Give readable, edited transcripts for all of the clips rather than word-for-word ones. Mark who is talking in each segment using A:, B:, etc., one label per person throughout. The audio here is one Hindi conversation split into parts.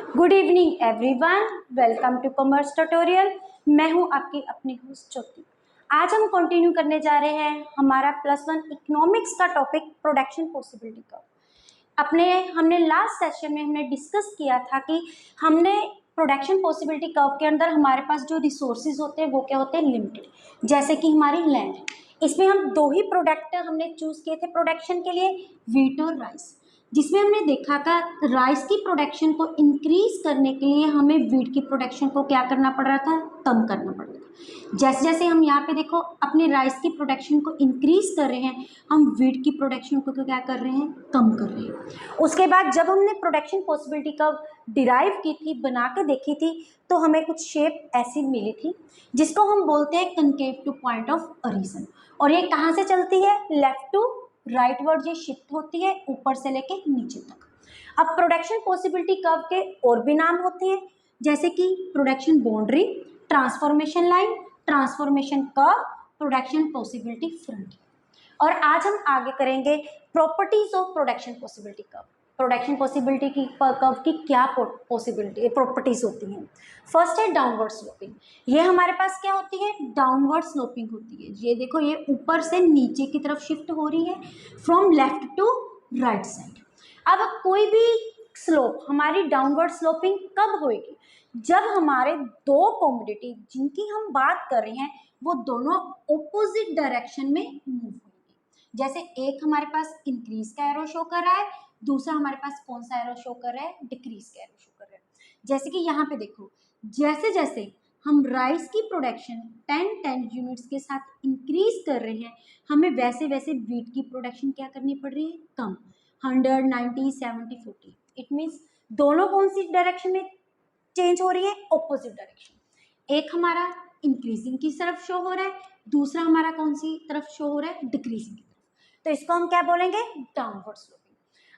A: Good evening everyone, welcome to commerce tutorial. मैं हूं आपकी अपनी होस्ट ज्योति। आज हम कंटिन्यू करने जा रहे हैं हमारा +1 इकोनॉमिक्स का टॉपिक प्रोडक्शन पॉसिबिलिटी का। हमने लास्ट सेशन में हमने डिस्कस किया था कि हमने प्रोडक्शन पॉसिबिलिटी कर्व के अंदर हमारे पास जो रिसोर्सेज होते हैं वो क्या होते हैं, लिमिटेड। जैसे कि हमारी लैंड है, इसमें हम दो ही प्रोडक्ट हमने चूज किए थे प्रोडक्शन के लिए, व्हीट और राइस। जिसमें हमने देखा था राइस की प्रोडक्शन को इंक्रीज करने के लिए हमें व्हीट की प्रोडक्शन को क्या करना पड़ रहा था, कम करना पड़ रहा था। जैसे जैसे हम यहाँ पे देखो अपने राइस की प्रोडक्शन को इंक्रीज कर रहे हैं, हम व्हीट की प्रोडक्शन को क्या कर रहे हैं, कम कर रहे हैं। उसके बाद जब हमने प्रोडक्शन पॉसिबिलिटी का डिराइव की थी, बना के देखी थी, तो हमें कुछ शेप ऐसी मिली थी जिसको हम बोलते हैं concave two point of origin. और ये कहाँ से चलती है, लेफ्ट टू राइट वर्ड ये शिफ्ट होती है ऊपर से लेके नीचे तक। अब प्रोडक्शन पॉसिबिलिटी कर्व के और भी नाम होते हैं, जैसे कि production boundary, transformation line, transformation curve, production possibility front. और आज हम आगे करेंगे properties of production possibility curve. Production possibility की कर्व की क्या पॉसिबिलिटी प्रॉपर्टीज होती हैं। फर्स्ट है डाउनवर्ड स्लोपिंग। ये हमारे पास क्या होती है, डाउनवर्ड स्लोपिंग होती है। ये देखो ये ऊपर से नीचे की तरफ शिफ्ट हो रही है, from left to right side. अब कोई भी स्लोप हमारी डाउनवर्ड स्लोपिंग कब होगी, जब हमारे दो कॉमोडिटी जिनकी हम बात कर रहे हैं वो दोनों ऑपोजिट डायरेक्शन में मूव होगी। जैसे एक हमारे पास इंक्रीज का एरो शो कर रहा है, दूसरा हमारे पास कौन सा एरो शो कर रहा है, डिक्रीज का एरो शो कर रहा है। जैसे कि यहाँ पे देखो, जैसे जैसे हम राइस की प्रोडक्शन 10 यूनिट्स के साथ इंक्रीज कर रहे हैं, हमें वैसे वैसे व्हीट की प्रोडक्शन क्या करनी पड़ रही है, कम। 100, 90, 70, 40। इट मीन्स दोनों कौन सी डायरेक्शन में चेंज हो रही है, ऑपोजिट डायरेक्शन। एक हमारा इंक्रीजिंग की तरफ शो हो रहा है, दूसरा हमारा कौन सी तरफ शो हो रहा है, डिक्रीजिंग की तरफ। तो इसको हम क्या बोलेंगे, डाउनवर्ड स्लोपिंग।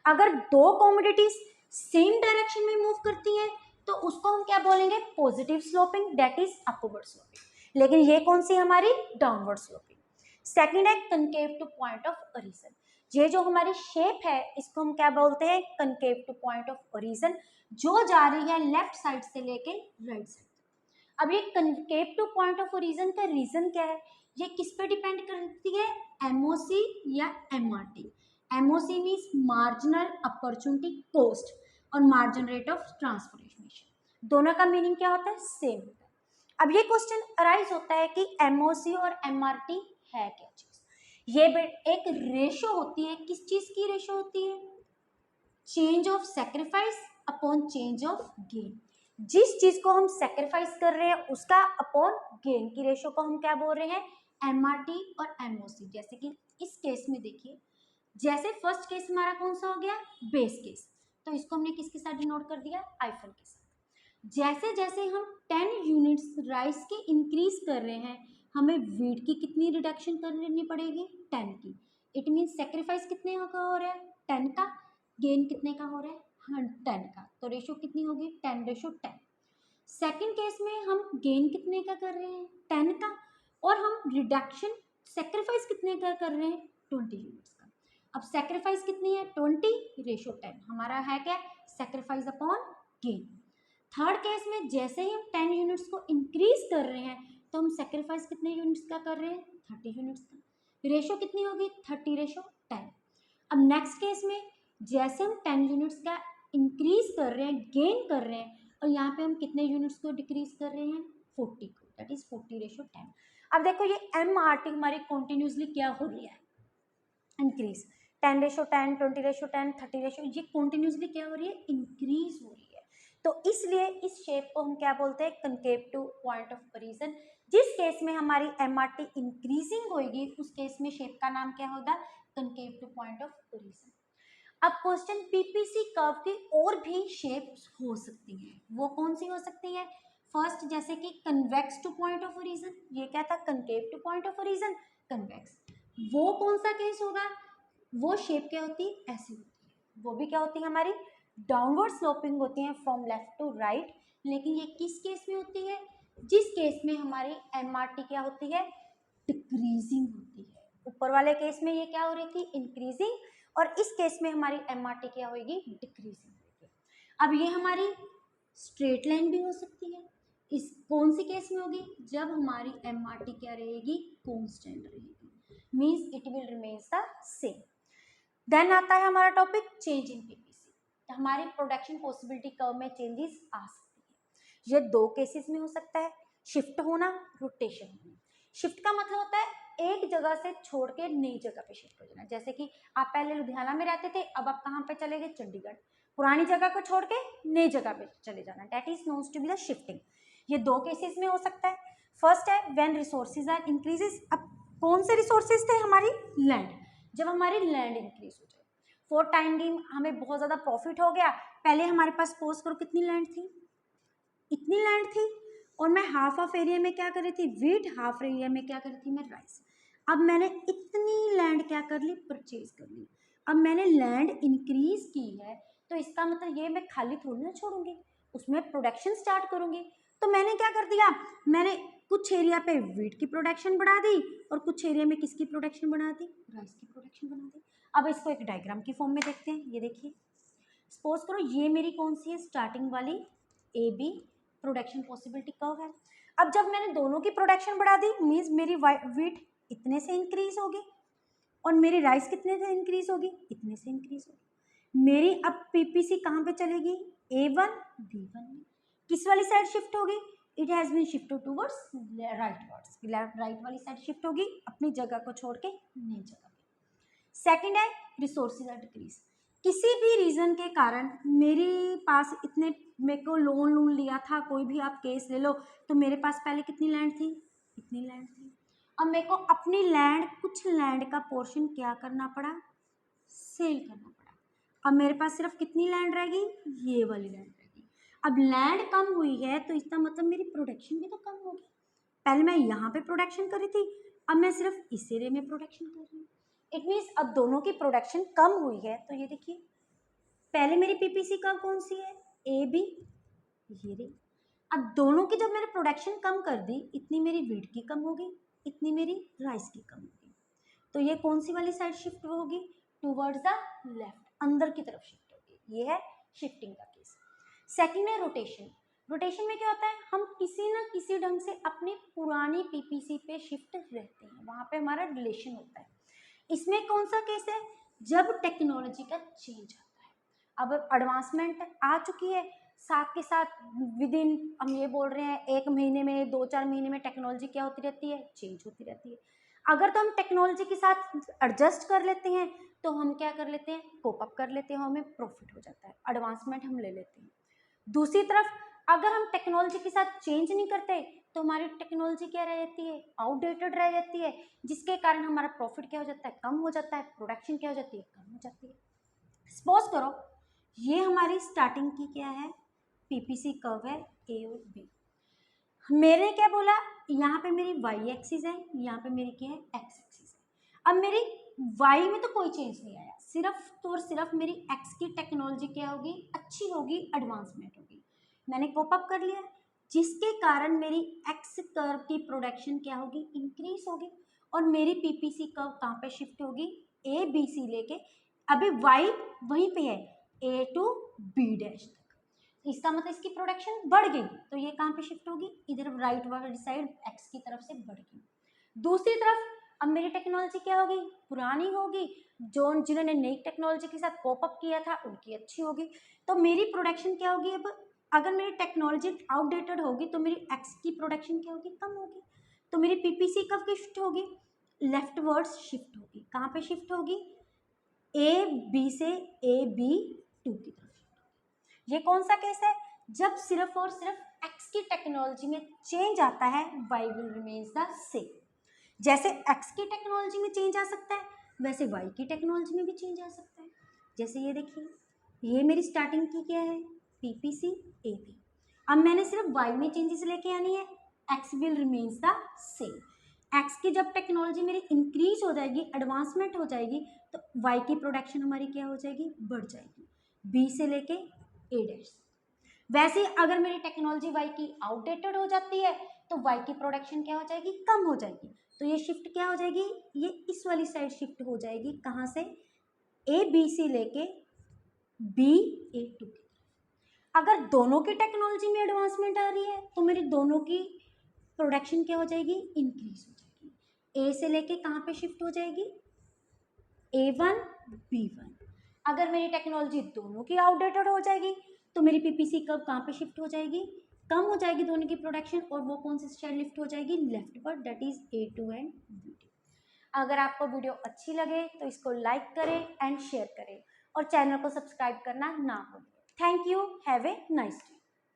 A: अगर दो कॉमोडिटीज सेम डायरेक्शन में मूव करती है तो उसको हम क्या बोलेंगे, positive sloping, that is upward sloping. लेकिन ये कौन सी हमारी, डाउनवर्ड स्लोपिंग। सेकेंड है concave two point of origin. ये जो हमारी शेप है इसको हम क्या बोलते हैं, concave two point of origin, जो जा रही है लेफ्ट साइड से लेके राइट साइड। अब ये concave two point of origin का रीजन क्या है, ये किस पे डिपेंड करती है, एमओसी या MRT. MOC means marginal opportunity cost और मार्जिन रेट ऑफ ट्रांसफॉर्मेशन। दोनों का मीनिंग क्या होता है, सेम होता है। अब ये क्वेश्चन अराइज होता है कि एमओसी और एमआरटी है क्या चीज। ये एक रेशो होती है, किस चीज की रेशो होती है, change of sacrifice upon change of gain. जिस चीज को हम सेक्रीफाइस कर रहे हैं उसका अपॉन गेन की रेशो को हम क्या बोल रहे हैं, एमआरटी और एमओसी। जैसे कि इस केस में देखिए, जैसे फर्स्ट केस हमारा कौन सा हो गया, बेस केस, तो इसको हमने किसके साथ डिनोट कर दिया, आइफन के साथ। जैसे जैसे हम 10 यूनिट्स राइस के इंक्रीज कर रहे हैं, हमें व्हीट की कितनी रिडक्शन करनी पड़ेगी, 10 की। इट मीन सेक्रीफाइस कितने का हो रहा है, 10 का, गेन कितने का हो रहा है, 10 का। तो रेशो कितनी होगी, 10:10। सेकेंड केस में हम गेन कितने का कर रहे हैं, 10 का, और हम रिडक्शन सेक्रीफाइस कितने का कर रहे हैं, 20 यूनिट्स का। अब सेक्रीफाइस कितनी है, 20, रेशो 10 हमारा है क्या, sacrifice upon gain. Third case में जैसे ही हम 10 यूनिट्स को इंक्रीज कर रहे हैं तो हम सेक्रीफाइस कितने यूनिट्स का कर रहे हैं, 30 यूनिट्स का। रेशो कितनी होगी, 30:10। अब नेक्स्ट केस में जैसे हम 10 यूनिट्स का इंक्रीज कर रहे हैं, गेन कर रहे हैं, और यहाँ पे हम कितने यूनिट्स को डिक्रीज कर रहे हैं, 40 को, दैट इज 40:10। अब देखो ये एमआरटी हमारी कंटिन्यूसली क्या हो रही है, इंक्रीज। 10:10, 20:10, 30, ये कंटिन्यूसली क्या हो रही है, इंक्रीज हो रही है। तो इसलिए इस शेप को हम क्या बोलते हैं, concave two point of origin. जिस केस में हमारी एमआरटी इंक्रीजिंग होगी उस केस में शेप का नाम क्या होगा, concave two point of origin. अब क्वेश्चन पीपीसी कर्व की और भी शेप्स हो सकती हैं, वो कौन सी हो सकती है, फर्स्ट जैसे कि convex two point of origin. ये क्या था, concave two point of origin, convex. वो कौन सा केस होगा, वो शेप क्या होती है, ऐसी होती है। वो भी क्या होती है, हमारी डाउनवर्ड स्लोपिंग होती है फ्रॉम लेफ्ट टू राइट। लेकिन ये किस केस में होती है, जिस केस में हमारी एमआरटी क्या होती है, डिक्रीजिंग होती है। ऊपर वाले केस में ये क्या हो रही थी, इंक्रीजिंग, और इस केस में हमारी एमआरटी क्या होगी, डिक्रीजिंग होगी। अब ये हमारी स्ट्रेट लाइन भी हो सकती है। इस कौन सी केस में होगी? जब हमारी एमआरटी क्या रहेगी? कांस्टेंट रहेगी, means it will remains the same. Then आता है हमारा टॉपिक चेंज इन पीपीसी। हमारी प्रोडक्शन पॉसिबिलिटी कर्व में चेंजेस आ सकती है। ये दो केसेस में हो सकता है, शिफ्ट होना, रोटेशन होना। शिफ्ट का मतलब होता है एक जगह से छोड़ के नई जगह पे शिफ्ट हो जाना। जैसे कि आप पहले लुधियाना में रहते थे, अब आप कहाँ पे चले गए? चंडीगढ़। पुरानी जगह को छोड़ के नई जगह पे चले जाना, that is knowns to be the shifting. ये दो केसेस में हो सकता है। फर्स्ट है व्हेन रिसोर्सेज आर इंक्रीजेस। अब कौन से रिसोर्सेज थे? हमारी लैंड। जब हमारी लैंड इंक्रीज हो जाए, फॉर टाइम बीइंग हमें बहुत ज्यादा प्रॉफिट हो गया। पहले हमारे पास सपोज करो कितनी लैंड थी? इतनी लैंड थी, और मैं हाफ ऑफ एरिया में क्या कर रही थी? वीट। हाफ एरिया में क्या कर रही थी? मैं राइस। अब मैंने इतनी लैंड क्या कर ली? परचेज कर ली। अब मैंने लैंड इंक्रीज की है, तो इसका मतलब ये मैं खाली थोड़ी ना छोड़ूंगी, उसमें प्रोडक्शन स्टार्ट करूंगी। तो मैंने क्या कर दिया? मैंने कुछ एरिया पे वीट की प्रोडक्शन बढ़ा दी, और कुछ एरिया में किसकी प्रोडक्शन बढ़ा दी? राइस की प्रोडक्शन बढ़ा दी। अब इसको एक डायग्राम की फॉर्म में देखते हैं। ये देखिए, सपोज करो ये मेरी कौन सी है? स्टार्टिंग वाली A B production possibility curve है। अब जब मैंने दोनों की प्रोडक्शन बढ़ा दी, मीन्स मेरी वीट इतने से इंक्रीज होगी, और मेरी राइस कितने से इंक्रीज होगी? इतने से इंक्रीज होगी। मेरी अब पीपीसी कहाँ पे चलेगी? A1 B1 में। किस वाली साइड शिफ्ट होगी? It has been shift towards rightwards. Right वाली साइड शिफ्ट होगी, अपनी जगह को छोड़ के नई जगह पे। सेकंड है रिसोर्सेज आर डिक्रीज। किसी भी रीजन के कारण मेरे पास इतने, मेरे को लोन लिया था, कोई भी आप केस ले लो, तो मेरे पास पहले कितनी लैंड थी? इतनी लैंड थी। अब मेरे को अपनी लैंड, कुछ लैंड का पोर्शन क्या करना पड़ा? सेल करना पड़ा। अब मेरे पास सिर्फ कितनी लैंड रहेगी? ये वाली लैंड रहेगी। अब लैंड कम हुई है, तो इसका मतलब मेरी प्रोडक्शन भी तो कम होगी। पहले मैं यहाँ पे प्रोडक्शन कर रही थी, अब मैं सिर्फ इस एरिया में प्रोडक्शन कर रही हूँ। इट मीन्स अब दोनों की प्रोडक्शन कम हुई है। तो ये देखिए, पहले मेरी पीपीसी कर्व कौन सी है? ए बी, ये रही। अब दोनों की जब मैंने प्रोडक्शन कम कर दी, इतनी मेरी वीट की कम होगी, इतनी मेरी राइस की कम होगी। तो ये कौन सी वाली साइड शिफ्ट होगी? टूवर्ड्स द लेफ्ट, अंदर की तरफ शिफ्ट होगी। ये है शिफ्टिंग का केस। सेकंड है रोटेशन। रोटेशन में क्या होता है? हम किसी ना किसी ढंग से अपनी पुरानी पीपीसी पे शिफ्ट रहते हैं, वहां पे हमारा रिलेशन होता है। इसमें कौन सा केस है? जब टेक्नोलॉजी का चेंज आता है। अब एडवांसमेंट आ चुकी है, साथ के साथ विद इन हम ये बोल रहे हैं 1 महीने में, 2-4 महीने में टेक्नोलॉजी क्या होती रहती है? चेंज होती रहती है। अगर तो हम टेक्नोलॉजी के साथ एडजस्ट कर लेते हैं, तो हम क्या कर लेते हैं? कोप अप कर लेते हैं, हमें प्रॉफिट हो जाता है, एडवांसमेंट हम ले लेते हैं। दूसरी तरफ अगर हम टेक्नोलॉजी के साथ चेंज नहीं करते, तो हमारी टेक्नोलॉजी क्या रह जाती है? आउटडेटेड रह जाती है, जिसके कारण हमारा प्रॉफिट क्या हो जाता है? कम हो जाता है, प्रोडक्शन क्या हो जाती है? कम हो जाती है। सपोज करो ये हमारी स्टार्टिंग की क्या है? पीपीसी कर्व है ए और बी। मेरे क्या बोला? यहाँ पे मेरी वाई एक्सिस है, यहाँ पे मेरी क्या है? एक्स एक्सिस है। अब मेरी वाई में तो कोई चेंज नहीं आया, सिर्फ तो और सिर्फ मेरी एक्स की टेक्नोलॉजी क्या होगी? अच्छी होगी, एडवांसमेंट होगी। मैंने कोप अप कर लिया, जिसके कारण मेरी एक्स कर्व की प्रोडक्शन क्या होगी? इंक्रीज होगी। और मेरी पीपीसी कर्व कहाँ पे शिफ्ट होगी? ए बी सी लेके। अभी वाई वहीं पे है, ए टू बी डैश तक। इसका मतलब इसकी प्रोडक्शन बढ़ गई, तो ये कहाँ पे शिफ्ट होगी? इधर राइट वाली साइड एक्स की तरफ से बढ़ गई। दूसरी तरफ अब मेरी टेक्नोलॉजी क्या होगी? पुरानी होगी। जो जिन्होंने नई टेक्नोलॉजी के साथ पॉप अप किया था, उनकी अच्छी होगी। तो मेरी प्रोडक्शन क्या होगी? अब अगर मेरी टेक्नोलॉजी आउटडेटेड होगी, तो मेरी एक्स की प्रोडक्शन क्या होगी? कम होगी। तो मेरी पीपीसी कब की शिफ्ट होगी? लेफ्ट वर्ड्स शिफ्ट होगी। कहाँ पे शिफ्ट होगी? ए बी से ए बी टू की तरफ। ये कौन सा केस है? जब सिर्फ और सिर्फ एक्स की टेक्नोलॉजी में चेंज आता है, Y will remains the same. जैसे एक्स की टेक्नोलॉजी में चेंज आ सकता है, वैसे वाई की टेक्नोलॉजी में भी चेंज आ सकता है। जैसे ये देखिए, ये मेरी स्टार्टिंग की क्या है? PPC A B. अब मैंने सिर्फ वाई में चेंजेस लेके आनी है, X will remains the same. X की जब टेक्नोलॉजी मेरी इंक्रीज हो जाएगी, एडवांसमेंट हो जाएगी, तो वाई की प्रोडक्शन हमारी क्या हो जाएगी? बढ़ जाएगी, बी से लेके ए डैश। वैसे ही अगर मेरी टेक्नोलॉजी वाई की आउटडेटेड हो जाती है, तो वाई की प्रोडक्शन क्या हो जाएगी? कम हो जाएगी। तो ये शिफ्ट क्या हो जाएगी? ये इस वाली साइड शिफ्ट हो जाएगी। कहाँ से? ए बी सी लेके बी ए टू की। अगर दोनों की टेक्नोलॉजी में एडवांसमेंट आ रही है तो मेरी दोनों की प्रोडक्शन क्या हो जाएगी, इंक्रीज हो जाएगी। ए से लेके कहाँ पे शिफ्ट हो जाएगी, A1 B1। अगर मेरी टेक्नोलॉजी दोनों की आउटडेटेड हो जाएगी तो मेरी पीपीसी कब कहाँ पे शिफ्ट हो जाएगी, कम हो जाएगी दोनों की प्रोडक्शन, और वो कौन सी साइड लिफ्ट हो जाएगी, लेफ्ट पर, that is A2 and B2। अगर आपको वीडियो अच्छी लगे तो इसको लाइक करें एंड शेयर करें और चैनल को सब्सक्राइब करना ना भूलें। Thank you, have a nice day.